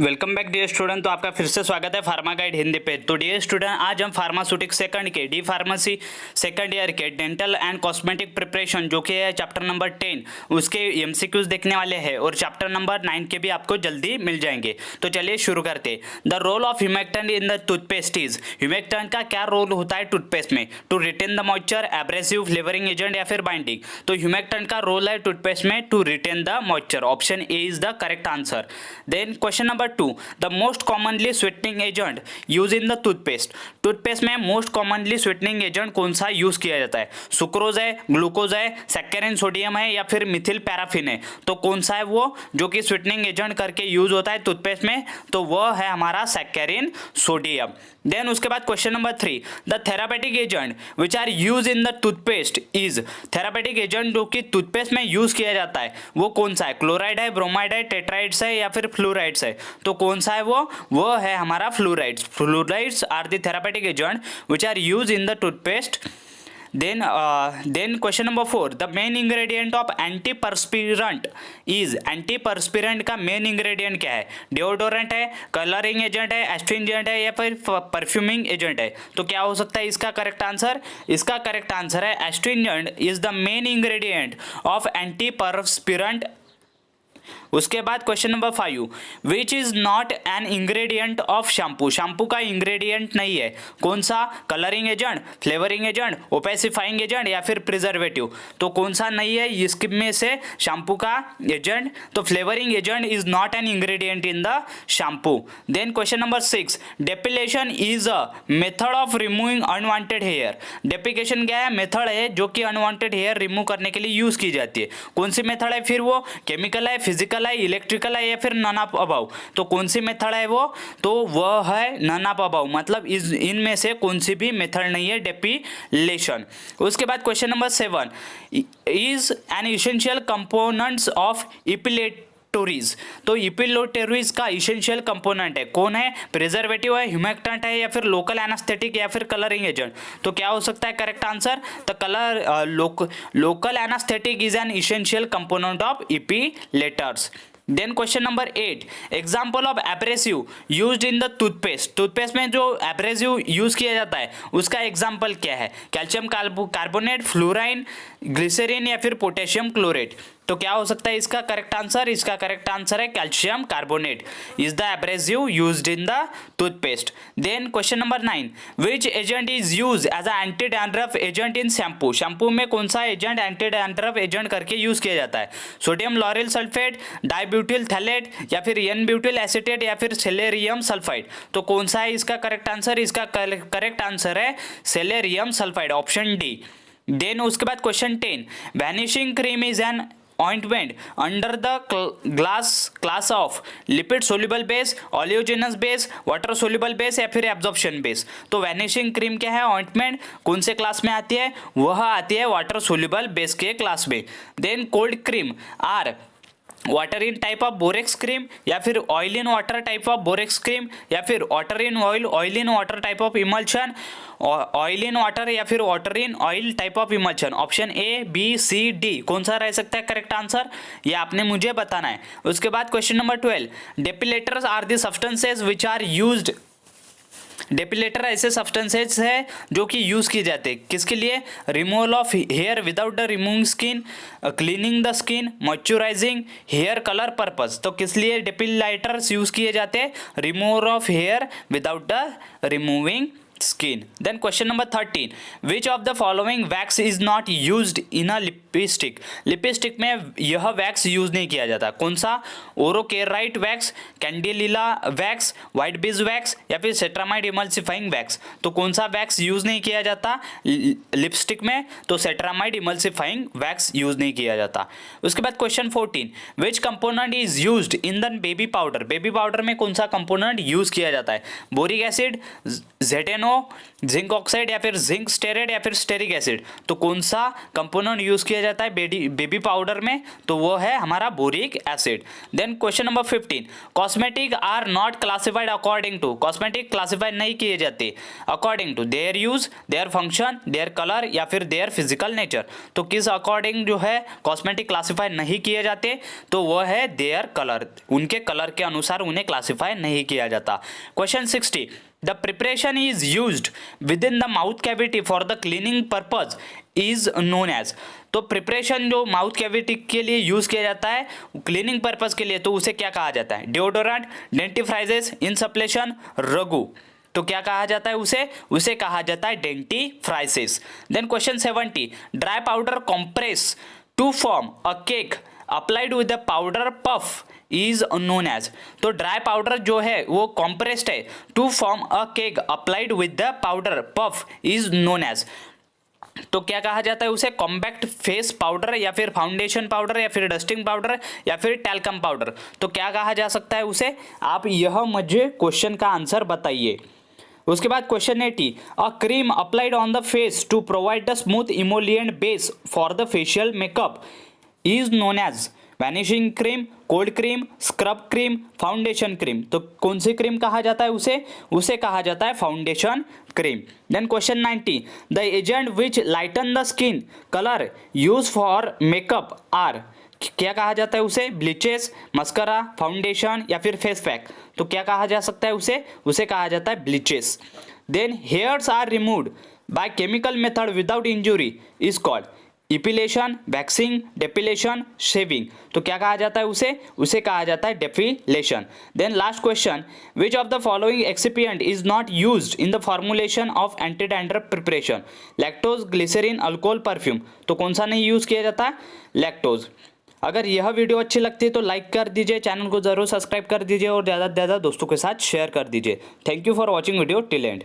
Welcome back dear student. तो आपका फिर से स्वागत है फार्मा गाइड हिंदी पे। तो डियर स्टूडेंट, आज हम फार्मास्यूटिक्स सेकंड के डी फार्मेसी सेकंड ईयर के डेंटल एंड कॉस्मेटिक प्रिपरेशन जो कि है चैप्टर नंबर 10 उसके एमसीक्यूज देखने वाले हैं और चैप्टर नंबर 9 के भी आपको जल्दी मिल जाएंगे। तो चलिए शुरू करते। The role of humectant in the toothpaste is, humectant का क्या रोल होता है टूथपेस्ट में? To retain the moisture, abrasive, flavouring agent या फिर बाइंडिंग। तो ह्यूमेक्टन का रोल है टूथपेस्ट में to retain the moisture. Option A is the correct answer. Then question number 2, the most commonly sweetening agent use in the toothpaste. Toothpaste में most commonly sweetening agent कौन सा use किया जाता है? सुक्रोज है, glucose है, सैक्चारिन sodium है या फिर मिथिल पैराफिन है। तो कौन सा है वो जो कि स्वीटनिंग एजेंट करके यूज होता है टूथपेस्ट में? तो वह है हमारा सैक्चारिन सोडियम। देन उसके बाद question number 3, the therapeutic agent which are use in the toothpaste is. Therapeutic agent जो कि टूथपेस्ट में यूज किया जाता है वो कौन सा है? क्लोराइड है, ब्रोमाइड है, टेट्राइड्स है या फिर फ्लोराइड्स है। तो कौन सा है वो है हमारा fluorides. Fluorides are the therapeutic agent which are use in the toothpaste. Then question number 4, the main ingredient of antiperspirant is। एंटीपर्स्पिरेंट का मेन इंग्रेडिएंट क्या है? डिओडोरेंट है, कलरिंग एजेंट है, एस्ट्रिंजेंट है या फिर परफ्यूमिंग एजेंट है। तो क्या हो सकता है इसका करेक्ट आंसर? इसका करेक्ट आंसर है astringent is the main ingredient of antiperspirant. उसके बाद question number 5, which is not an ingredient of shampoo. Shampoo का इंग्रेडिएंट नहीं है, कौन सा? Colouring agent, flavouring agent, opacifying agent या फिर प्रिजर्वेटिव। तो कौन सा नहीं है इसमें से शैम्पू का एजेंट? तो flavouring agent is not an ingredient in the shampoo. Then question number 6, depilation is a method of removing unwanted hair. Depilation क्या है? मेथड है जो कि अनवांटेड हेयर रिमूव करने के लिए यूज की जाती है। कौन सी मेथड है फिर वो? केमिकल है, फिजिकल है, इलेक्ट्रिकल है या फिर नन ऑफ अबव। तो कौन सी मेथड है वो? तो वह है नन ऑफ अबव, मतलब इनमें से कौन सी भी मेथड नहीं है डेपिलेशन। उसके बाद question number 7, is an essential components of epilatories. तो इपिलेटोरीज का इसेंशियल कंपोनेंट है, कौन है? प्रिजर्वेटिव है, ह्यूमेक्टेंट है या फिर लोकल एनास्थेटिक या फिर कलरिंग एजेंट। तो क्या हो सकता है करेक्ट आंसर? तो local anaesthetic is an essential component of epilators. Then question number 8, example of abrasive used in the toothpaste. Toothpaste में जो एब्रेसिव यूज किया जाता है उसका एग्जाम्पल क्या है? कैल्शियम कार्बोनेट, फ्लोराइन, ग्लिसरीन या फिर पोटेशियम क्लोरेट। तो क्या हो सकता है इसका करेक्ट आंसर? इसका करेक्ट आंसर है calcium carbonate is the abrasive used in the toothpaste. Then question number 9, which agent is use as a anti dandruff agent in shampoo. Shampoo में कौन सा एजेंट एंटी डैंड्रफ एजेंट करके use किया जाता है? Sodium lauryl sulphate, dibutyl phthalate या फिर N butyl acetate या फिर सेलेरियम सल्फाइड। तो कौन सा है इसका करेक्ट आंसर? इसका करेक्ट आंसर है सेलेरियम सल्फाइड, ऑप्शन डी। देन उसके बाद question 10, vanishing cream is an ointment under the class of lipid soluble base, oleaginous base, water soluble base या फिर absorption base। तो वैनिशिंग क्रीम क्या है? ऑइंटमेंट कौन से क्लास में आती है? वह आती है वाटर सोल्यूबल बेस के क्लास में। Then cold cream are water in type of borax cream या फिर oil in water type of borax cream या फिर water in oil, oil in water type of emulsion, oil in water या फिर water in oil type of emulsion. Option A, B, C, D कौन सा रह सकता है करेक्ट आंसर? ये आपने मुझे बताना है। उसके बाद question number 12, depilators are the substances which are used. Depilator ऐसे सब्सटेंसेस है जो कि यूज किए जाते हैं किसके लिए? Removal of hair without the removing skin, cleaning the skin, moisturizing, hair colour purpose. तो किस लिए डेपिलेटर्स यूज किए जाते हैं? Removal of hair without the removing skin. Then question number 13, which of the following wax is not used in a lipstick। Lipstick में यह wax use नहीं किया जाता, कौन सा? Ozokerite wax, candelilla wax, white bees wax या फिर सेट्रामाइड emulsifying wax. तो कौन सा वैक्स यूज नहीं किया जाता लिपस्टिक में? तो सेट्रामाइड इमल्सिफाइंग वैक्स यूज नहीं किया जाता। उसके बाद question 14, which component is used in the baby powder. Baby powder में कौन सा कंपोनेंट यूज किया जाता है? बोरिक एसिड, जेटेनो जिंक ऑक्साइड या फिर जिंक स्टेरेट या फिर स्टेरिक एसिड। तो कौन सा कंपोनेंट यूज किया जाता है बेबी पाउडर में? तो वो है हमारा boric acid. Then question number 15, cosmetic are not classified according to. Cosmetic classified नहीं किए जाते according to their use, their function, their colour या फिर देयर फिजिकल नेचर। तो किस अकॉर्डिंग जो है कॉस्मेटिक क्लासिफाई नहीं किए जाते? तो वो है देयर कलर, उनके कलर के अनुसार उन्हें क्लासिफाई नहीं किया जाता। Question 60, the preparation is used with in the mouth cavity for the cleaning purpose is known as. तो प्रिपरेशन जो माउथ कैविटी के लिए यूज किया जाता है क्लीनिंग पर्पज के लिए, तो उसे क्या कहा जाता है? Deodorant, dentifrices, insufflation, rouge. तो क्या कहा जाता है उसे कहा जाता है dentifrices. Then question 70, dry powder compress to form a cake applied with the powder puff is known as. तो ड्राई पाउडर जो है वो कॉम्प्रेस्ड है to form a cake applied with the powder puff is known as. तो क्या कहा जाता है उसे? कॉम्पैक्ट फेस पाउडर या फिर फाउंडेशन पाउडर या फिर डस्टिंग पाउडर या फिर टैल्कम पाउडर। तो क्या कहा जा सकता है उसे? आप यह मुझे क्वेश्चन का आंसर बताइए। उसके बाद question 80, a cream applied on the face to provide the smooth emollient base for the facial makeup is known as vanishing cream, cold cream, scrub cream, foundation cream. तो कौन सी क्रीम कहा जाता है उसे कहा जाता है foundation cream. Then question 90, the agent which lighten the skin colour use for makeup are. क्या कहा जाता है उसे? ब्लीचेस, मस्करा, फाउंडेशन या फिर फेस पैक। तो क्या कहा जा सकता है उसे कहा जाता है bleaches. Then hairs are removed by chemical method without injury is called epilation, waxing, depilation, shaving. तो क्या कहा जाता है उसे कहा जाता है depilation. Then last question, which of the following excipient is not used in the formulation of anti dandruff preparation? Lactose, glycerine, alcohol, perfume. तो कौन सा नहीं यूज किया जाता है? लैक्टोज। अगर यह वीडियो अच्छी लगती है तो लाइक कर दीजिए, चैनल को जरूर सब्सक्राइब कर दीजिए और ज़्यादा से ज़्यादा दोस्तों के साथ शेयर कर दीजिए। Thank you for watching video till and.